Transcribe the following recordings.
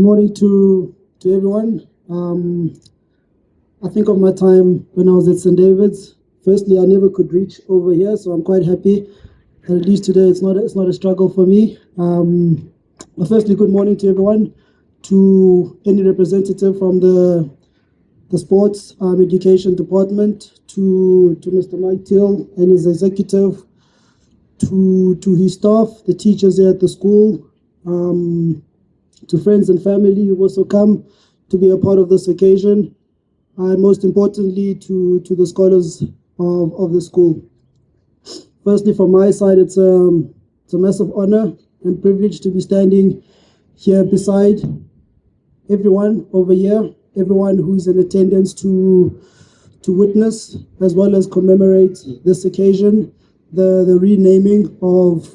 morning to everyone. I think of my time when I was at St. David's. Firstly, I never could reach over here, so I'm quite happy that at least today it's not a struggle for me. But firstly, good morning to everyone, to any representative from the sports education department, to Mr. Mike Till and his executive, to his staff, the teachers here at the school, to friends and family who also come to be a part of this occasion, and most importantly to the scholars of the school. Firstly, from my side, it's a massive honor and privilege to be standing here beside everyone over here, everyone who's in attendance to witness as well as commemorate this occasion, the renaming of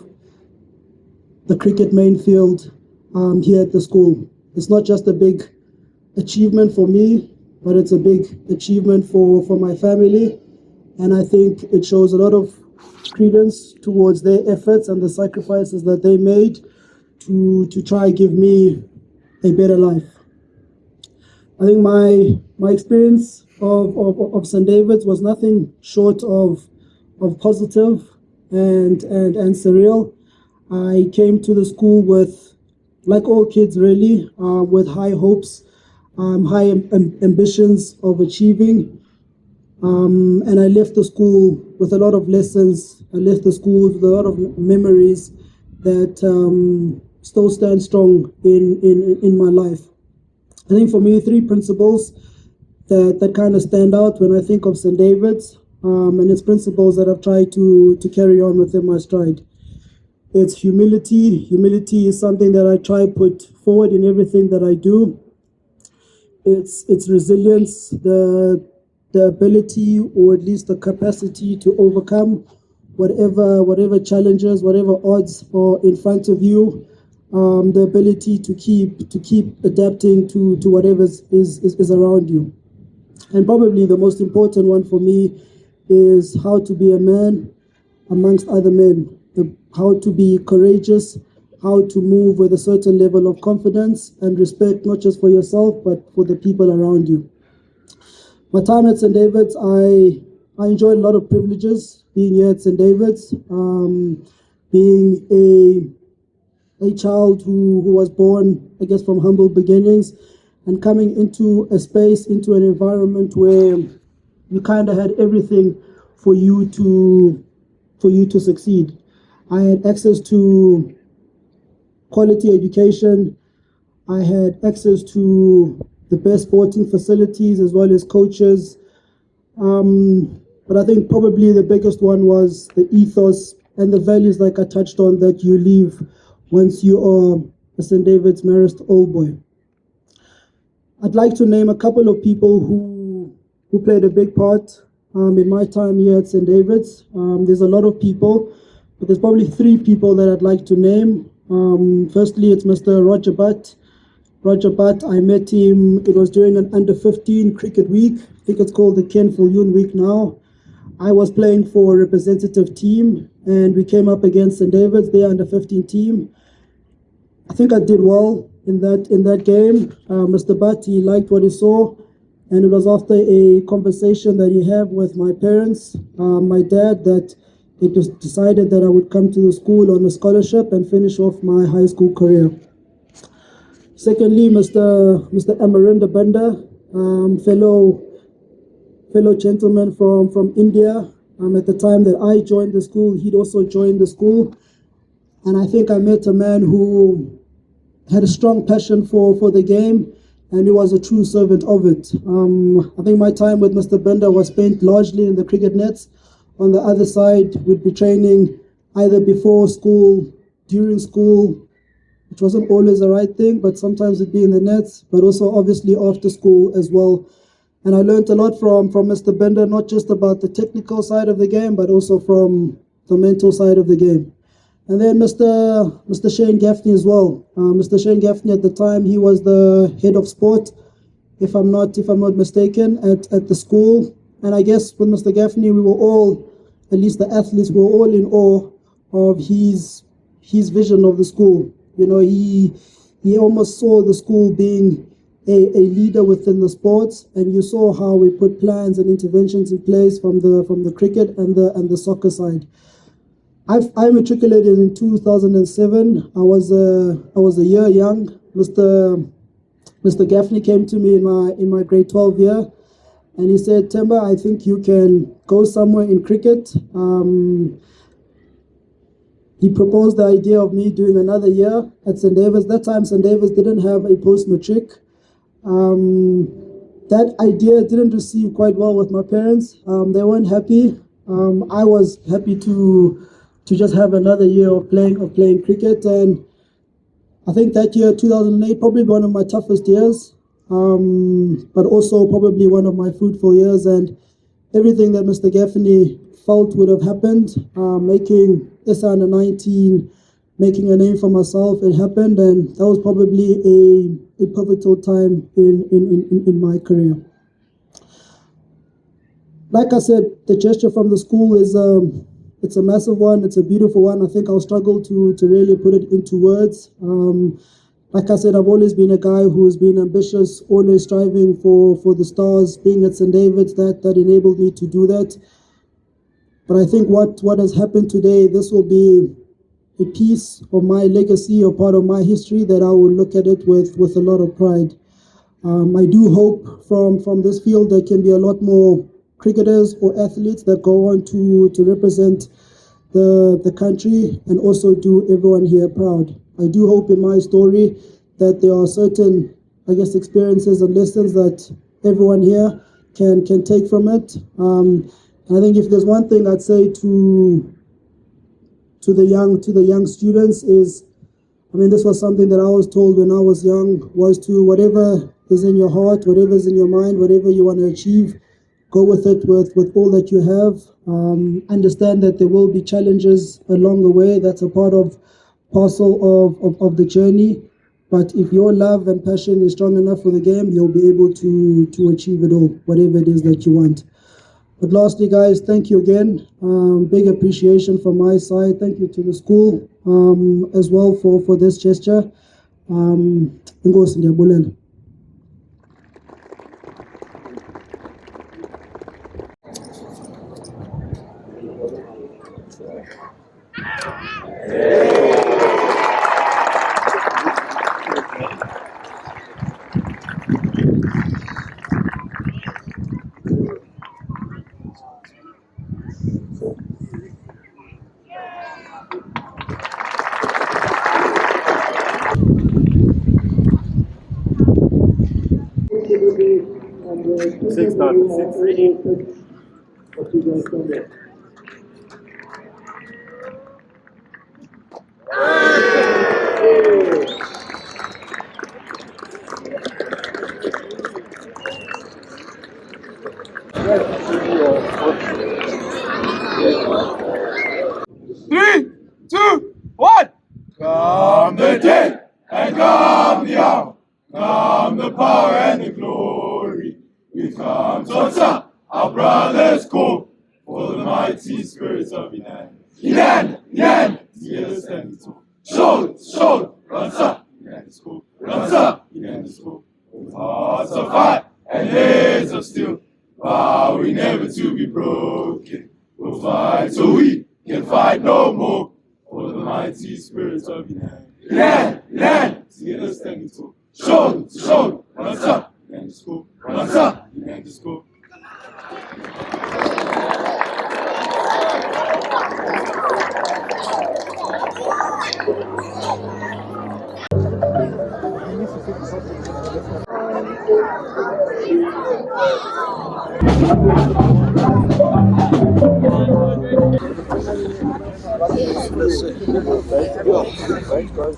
the cricket main field here at the school. It's not just a big achievement for me, but it's a big achievement for my family, and I think it shows a lot of credence towards their efforts and the sacrifices that they made to try give me a better life. I think my experience of St. David's was nothing short of positive and surreal. I came to the school with, like all kids really, with high hopes, high ambitions of achieving, and I left the school with a lot of lessons. I left the school with a lot of memories that still stand strong in my life. I think for me, three principles that kind of stand out when I think of St. David's, and it's principles that I've tried to carry on within my stride. It's humility. Humility is something that I try to put forward in everything that I do. It's resilience, the ability or at least the capacity to overcome whatever challenges, whatever odds are in front of you. The ability to keep adapting to whatever is around you. And probably the most important one for me is how to be a man amongst other men. How to be courageous, how to move with a certain level of confidence and respect, not just for yourself, but for the people around you. My time at St. David's, I enjoyed a lot of privileges being here at St. David's, being a child who was born, I guess, from humble beginnings, and coming into a space, into an environment where you kind of had everything for you to succeed. I had access to quality education. I had access to the best sporting facilities as well as coaches. But I think probably the biggest one was the ethos and the values, like I touched on, that you leave once you are a St. David's Marist Old Boy. I'd like to name a couple of people who played a big part in my time here at St. David's. There's a lot of people, but there's probably three people that I'd like to name. Firstly, it's Mr. Roger Butt. Roger Butt, I met him, it was during an under-15 cricket week. I think it's called the Ken Fulyoon week now. I was playing for a representative team, and we came up against St. David's, their under-15 team. I think I did well in that game. Mr. Butt, he liked what he saw, and it was after a conversation that he had with my parents, my dad, that it was decided that I would come to the school on a scholarship and finish off my high school career. Secondly, Mr. Amarinda Banda, fellow gentleman from India. At the time that I joined the school, he'd also joined the school. And I think I met a man who had a strong passion for the game, and he was a true servant of it. I think my time with Mr. Banda was spent largely in the cricket nets. On the other side, we'd be training either before school, during school, which wasn't always the right thing, but sometimes it'd be in the nets, but also obviously after school as well. And I learned a lot from Mr. Bender, not just about the technical side of the game, but also from the mental side of the game. And then Mr. Shane Gaffney as well. Mr. Shane Gaffney at the time, he was the head of sport, if I'm not mistaken, at the school. And I guess with Mr. Gaffney, we were all, at least the athletes, were all in awe of his vision of the school. You know, he he almost saw the school being a leader within the sports, and you saw how we put plans and interventions in place from the cricket and the soccer side. I matriculated in 2007. I was a year young. Mr. Gaffney came to me in my grade 12 year, and he said, "Temba, I think you can go somewhere in cricket." He proposed the idea of me doing another year at St. David's. That time, St. David's didn't have a post-matric. That idea didn't receive quite well with my parents. They weren't happy. I was happy to just have another year of playing cricket, and I think that year, 2008, probably one of my toughest years, but also probably one of my fruitful years. And everything that Mr. Gaffney felt would have happened, making SA under 19, making a name for myself, it happened, and that was probably a pivotal time in my career. Like I said, the gesture from the school is it's a massive one. It's a beautiful one. I think I'll struggle to really put it into words. Like I said, I've always been a guy who's been ambitious, always striving for the stars. Being at St. David's, that enabled me to do that. But I think what has happened today, this will be a piece of my legacy or part of my history that I will look at it with a lot of pride. I do hope from this field there can be a lot more cricketers or athletes that go on to represent the country and also do everyone here proud. I do hope in my story that there are certain, I guess, experiences and lessons that everyone here can take from it. I think if there's one thing I'd say to the young students is, I mean, this was something that I was told when I was young, was to whatever is in your heart, whatever is in your mind, whatever you want to achieve, go with it with all that you have. Understand that there will be challenges along the way. That's a parcel of the journey. But if your love and passion is strong enough for the game, you'll be able to achieve it all, whatever it is that you want. But lastly, guys, thank you again. Big appreciation from my side. Thank you to the school as well for this gesture. Inkosi, ndiyabulela. Six done. 6-3. Three, two, one. Come the day and come the hour, come the power and the glory. We've come to answer our brothers' call for the mighty spirits of Inanda. Inanda, together standing tall. Shoulder, Ransa, Inanda school, Ransa, Inanda school. With hearts of fire and heads of steel, vowing never to be broken. We'll fight so we can fight no more for the mighty spirits of Inanda. Inanda, together standing tall. Shoulder, Ransa, Inanda school, Ransa, Inanda school. Thanks, guys.